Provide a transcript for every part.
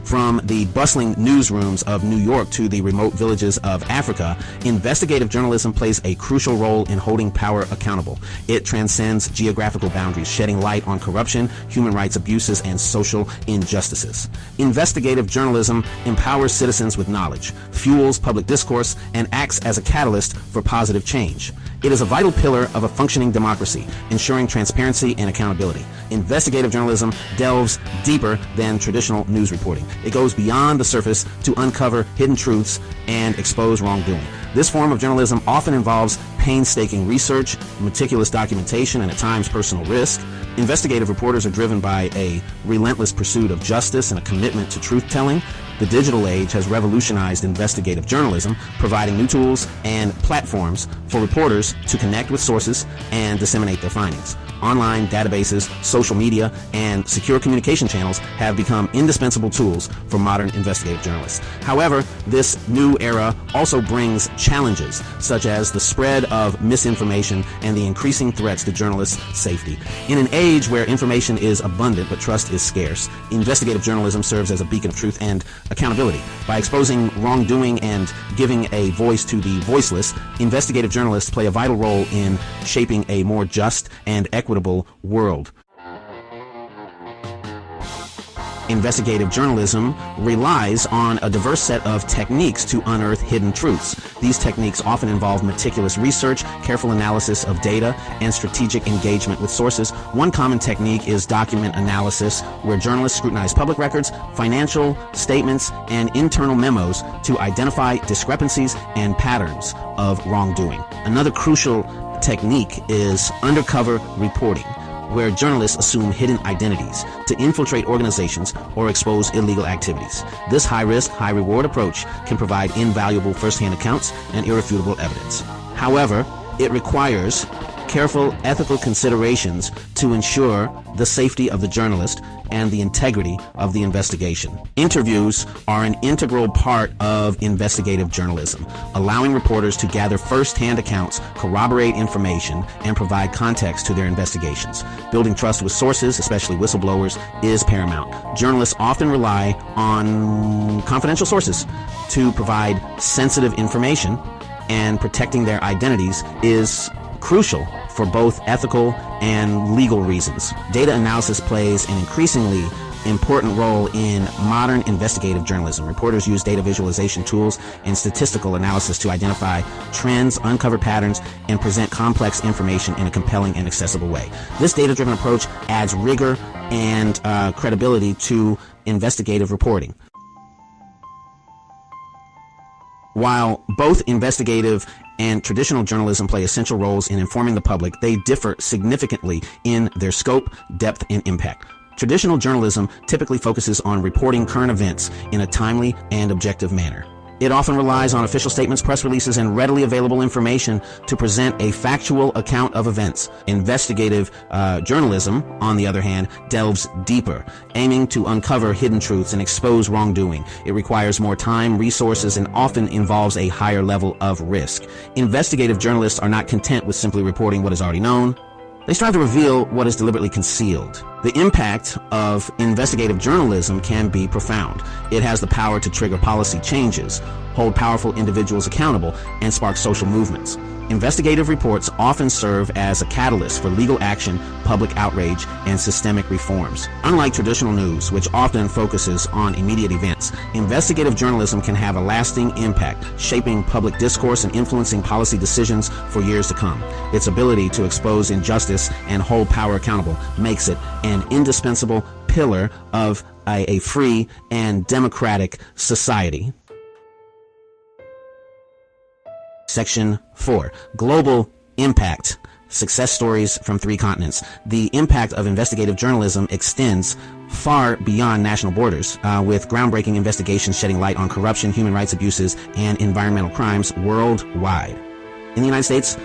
From the bustling newsrooms of New York to the remote villages of Africa, investigative journalism plays a crucial role in holding power accountable. It transcends geographical boundaries, shedding light on corruption, human rights abuses, and social injustices. Investigative journalism empowers citizens with knowledge, fuels public discourse, and acts as a catalyst for positive change. It is a vital pillar of a functioning democracy, ensuring transparency and accountability. Investigative journalism delves deeper than traditional news reporting. It goes beyond the surface to uncover hidden truths and expose wrongdoing. This form of journalism often involves painstaking research, meticulous documentation, and at times personal risk. Investigative reporters are driven by a relentless pursuit of justice and a commitment to truth-telling. The digital age has revolutionized investigative journalism, providing new tools and platforms for reporters to connect with sources and disseminate their findings. Online databases, social media, and secure communication channels have become indispensable tools for modern investigative journalists. However, this new era also brings challenges, such as the spread of misinformation and the increasing threats to journalists' safety. In an age where information is abundant but trust is scarce, investigative journalism serves as a beacon of truth and accountability. By exposing wrongdoing and giving a voice to the voiceless, investigative journalists play a vital role in shaping a more just and equitable world. Investigative journalism relies on a diverse set of techniques to unearth hidden truths. These techniques often involve meticulous research, careful analysis of data, and strategic engagement with sources. One common technique is document analysis, where journalists scrutinize public records, financial statements, and internal memos to identify discrepancies and patterns of wrongdoing. Another crucial technique is undercover reporting, where journalists assume hidden identities to infiltrate organizations or expose illegal activities. This high-risk, high-reward approach can provide invaluable first-hand accounts and irrefutable evidence. However, it requires careful ethical considerations to ensure the safety of the journalist and the integrity of the investigation. Interviews are an integral part of investigative journalism, allowing reporters to gather first-hand accounts, corroborate information, and provide context to their investigations. Building trust with sources, especially whistleblowers, is paramount. Journalists often rely on confidential sources to provide sensitive information, and protecting their identities is crucial for both ethical and legal reasons. Data analysis plays an increasingly important role in modern investigative journalism. Reporters use data visualization tools and statistical analysis to identify trends, uncover patterns, and present complex information in a compelling and accessible way. This data-driven approach adds rigor and credibility to investigative reporting. While both investigative and traditional journalism play essential roles in informing the public, they differ significantly in their scope, depth, and impact. Traditional journalism typically focuses on reporting current events in a timely and objective manner. It often relies on official statements, press releases, and readily available information to present a factual account of events. Investigative journalism, on the other hand, delves deeper, aiming to uncover hidden truths and expose wrongdoing. It requires more time, resources, and often involves a higher level of risk. Investigative journalists are not content with simply reporting what is already known. They strive to reveal what is deliberately concealed. The impact of investigative journalism can be profound. It has the power to trigger policy changes, hold powerful individuals accountable, and spark social movements. Investigative reports often serve as a catalyst for legal action, public outrage, and systemic reforms. Unlike traditional news, which often focuses on immediate events, investigative journalism can have a lasting impact, shaping public discourse and influencing policy decisions for years to come. Its ability to expose injustice and hold power accountable makes it an indispensable pillar of a free and democratic society. Section 4. Global impact. Success stories from 3 continents. The impact of investigative journalism extends far beyond national borders, with groundbreaking investigations shedding light on corruption, human rights abuses, and environmental crimes worldwide. In the United States,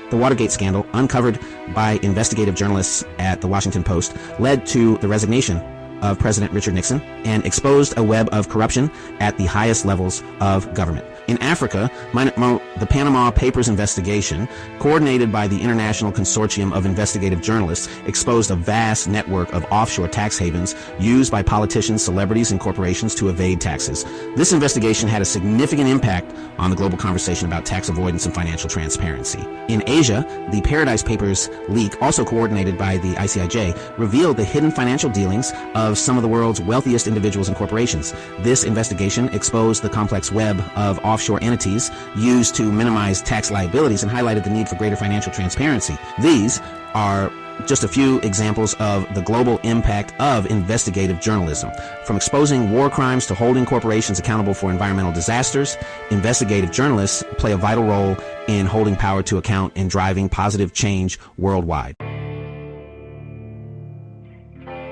the Watergate scandal, uncovered by investigative journalists at the Washington Post, led to the resignation of President Richard Nixon and exposed a web of corruption at the highest levels of government. In Africa, the Panama Papers investigation, coordinated by the International Consortium of Investigative Journalists, exposed a vast network of offshore tax havens used by politicians, celebrities, and corporations to evade taxes. This investigation had a significant impact on the global conversation about tax avoidance and financial transparency. In Asia, the Paradise Papers leak, also coordinated by the ICIJ, revealed the hidden financial dealings of some of the world's wealthiest individuals and corporations. This investigation exposed the complex web of offshore entities used to minimize tax liabilities and highlighted the need for greater financial transparency. These are just a few examples of the global impact of investigative journalism. From exposing war crimes to holding corporations accountable for environmental disasters, investigative journalists play a vital role in holding power to account and driving positive change worldwide.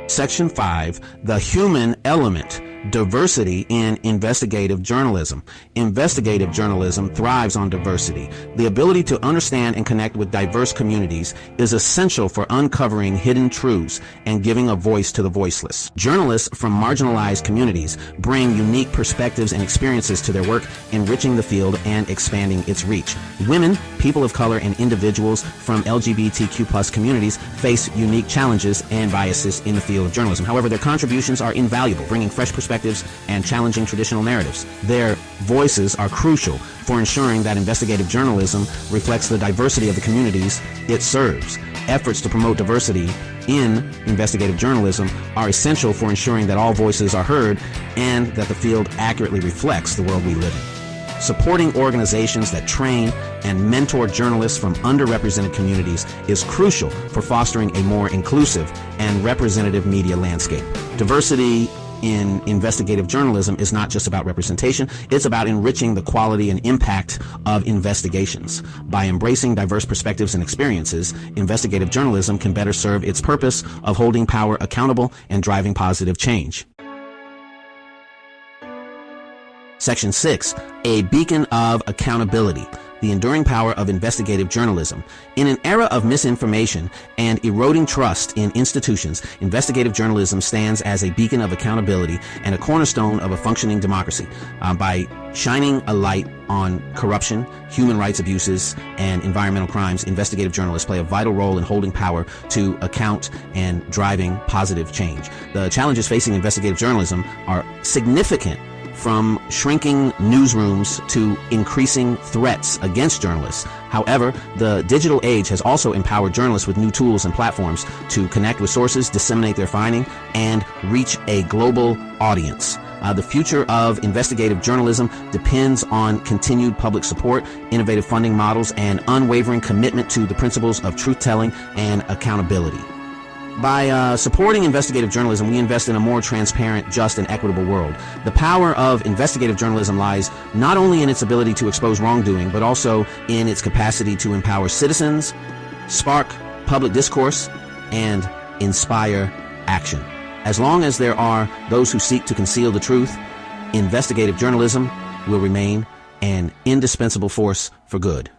Section 5, the human element. Diversity in investigative journalism. Investigative journalism thrives on diversity. The ability to understand and connect with diverse communities is essential for uncovering hidden truths and giving a voice to the voiceless. Journalists from marginalized communities bring unique perspectives and experiences to their work, enriching the field and expanding its reach. Women, people of color, and individuals from LGBTQ+ communities face unique challenges and biases in the field of journalism. However, their contributions are invaluable, bringing fresh perspectives and challenging traditional narratives. Their voices are crucial for ensuring that investigative journalism reflects the diversity of the communities it serves. Efforts to promote diversity in investigative journalism are essential for ensuring that all voices are heard and that the field accurately reflects the world we live in. Supporting organizations that train and mentor journalists from underrepresented communities is crucial for fostering a more inclusive and representative media landscape. Diversity in investigative journalism is not just about representation, it's about enriching the quality and impact of investigations. By embracing diverse perspectives and experiences, investigative journalism can better serve its purpose of holding power accountable and driving positive change. Section 6, a beacon of accountability. The enduring power of investigative journalism. In an era of misinformation and eroding trust in institutions, investigative journalism stands as a beacon of accountability and a cornerstone of a functioning democracy. By shining a light on corruption, human rights abuses, and environmental crimes, investigative journalists play a vital role in holding power to account and driving positive change. The challenges facing investigative journalism are significant, from shrinking newsrooms to increasing threats against journalists. However, the digital age has also empowered journalists with new tools and platforms to connect with sources, disseminate their finding, and reach a global audience. The future of investigative journalism depends on continued public support, innovative funding models, and unwavering commitment to the principles of truth-telling and accountability. By supporting investigative journalism, we invest in a more transparent, just, and equitable world. The power of investigative journalism lies not only in its ability to expose wrongdoing, but also in its capacity to empower citizens, spark public discourse, and inspire action. As long as there are those who seek to conceal the truth, investigative journalism will remain an indispensable force for good.